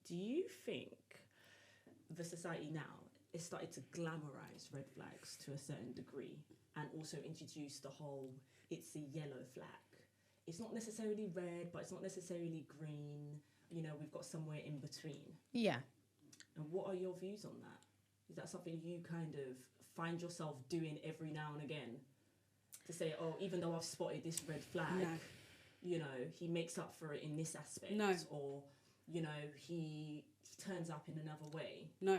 do you think the society now is started to glamorize red flags to a certain degree and also introduce the whole it's a yellow flag? It's not necessarily red, but it's not necessarily green. You know, we've got somewhere in between. Yeah. And what are your views on that? Is that something you kind of find yourself doing every now and again? To say, oh, even though I've spotted this red flag, you know, he makes up for it in this aspect. No. Or, you know, he turns up in another way. No.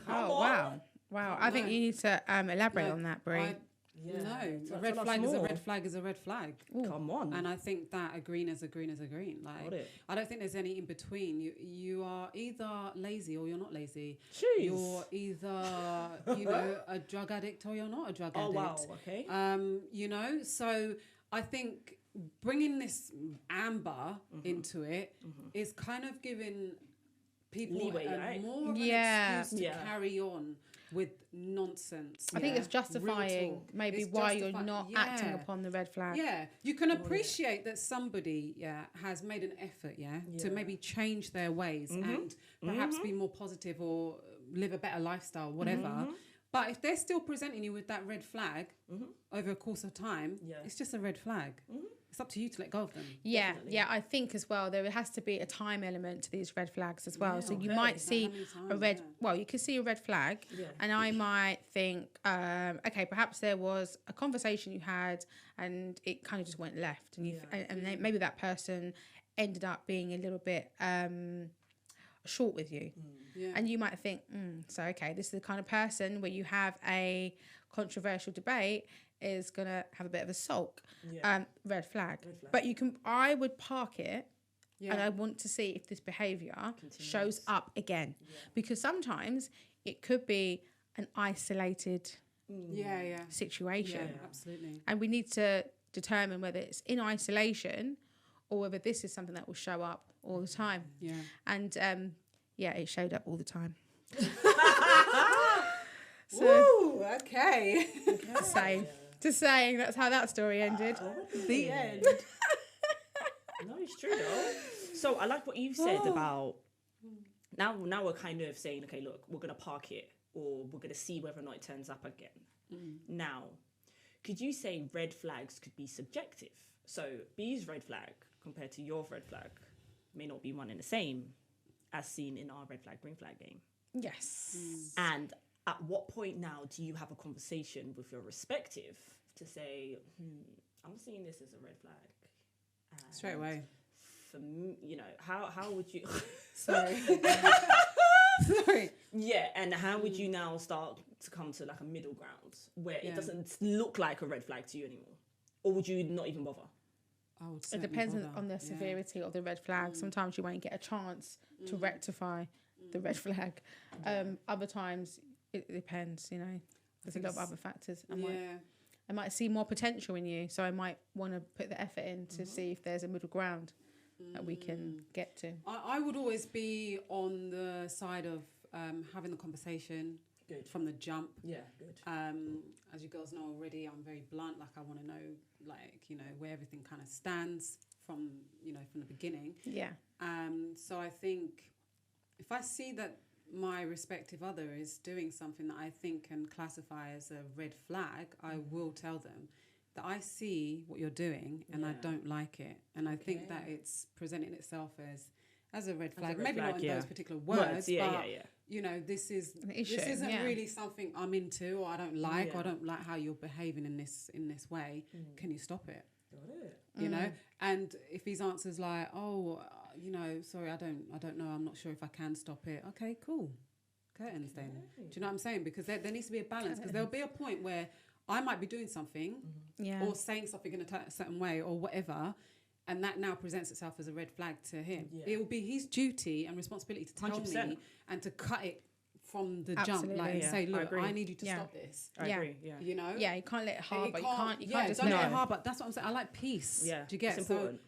Oh, wow. Wow. I think you need to elaborate on that, Brie. No, a red flag is a red flag is a red flag. Ooh. Come on. And I think that a green is a green is a green. Like, I don't think there's any in between. You are either lazy or you're not lazy. Jeez. You're either, you know, a drug addict or you're not a drug addict. Oh, wow, okay. You know, so I think bringing this amber into it is kind of giving people leeway, more of an excuse to carry on with nonsense. I think it's justifying maybe why you're not acting upon the red flag. Yeah, you can appreciate that somebody has made an effort to maybe change their ways and perhaps be more positive or live a better lifestyle, whatever. But if they're still presenting you with that red flag over a course of time, it's just a red flag. It's up to you to let go of them. Yeah, definitely. Yeah, I think as well there has to be a time element to these red flags as well. So you might see a red, well, you can see a red flag and I might think, okay, perhaps there was a conversation you had and it kind of just went left and and maybe that person ended up being a little bit short with you. And you might think, so okay, this is the kind of person where you have a controversial debate is going to have a bit of a sulk. Red flag. But I would park it and I want to see if this behaviour shows up again. Because sometimes it could be an isolated situation. Yeah, absolutely. And we need to determine whether it's in isolation or whether this is something that will show up all the time. Yeah. And it showed up all the time. Woo, okay. Just saying that's how that story ended. The end. No, it's true though. So I like what you said about now we're kind of saying, okay, look, we're gonna park it or we're gonna see whether or not it turns up again. Now, could you say red flags could be subjective? So B's red flag compared to your red flag may not be one and the same as seen in our red flag, green flag game. Yes. And at what point now do you have a conversation with your respective to say, I'm seeing this as a red flag? And straight away. For me, you know, how would you... Sorry. Yeah, and how would you now start to come to like a middle ground where it doesn't look like a red flag to you anymore? Or would you not even bother? It depends on the severity of the red flag. Sometimes you won't get a chance to rectify the red flag. Other times it depends, you know. There's a lot of other factors. I might see more potential in you, so I might want to put the effort in to see if there's a middle ground that we can get to. I would always be on the side of having the conversation from the jump. Yeah, good. As you girls know already, I'm very blunt. Like I want to know, like, you know, where everything kind of stands from, you know, from the beginning. Yeah. So I think if I see that my respective other is doing something that I think can classify as a red flag, I will tell them that I see what you're doing and I don't like it. And I think that it's presenting itself as a red flag. Maybe not in those particular words, but you know, this isn't really something I'm into or I don't like or I don't like how you're behaving in this way. Can you stop it? Got it. You know? And if his answer's like, oh, you know, sorry, I don't know, I'm not sure if I can stop it. Okay, cool. Curtains then. Do you know what I'm saying? Because there needs to be a balance, because there'll be a point where I might be doing something or saying something in a certain way or whatever, and that now presents itself as a red flag to him. It will be his duty and responsibility to tell 100%. Me and to cut it from the jump, like and say, look, I need you to stop this. I agree. You know? Yeah, you can't let it harbour. You can't just don't let it harbour. That's what I'm saying. I like peace. Yeah. Do you get it's important.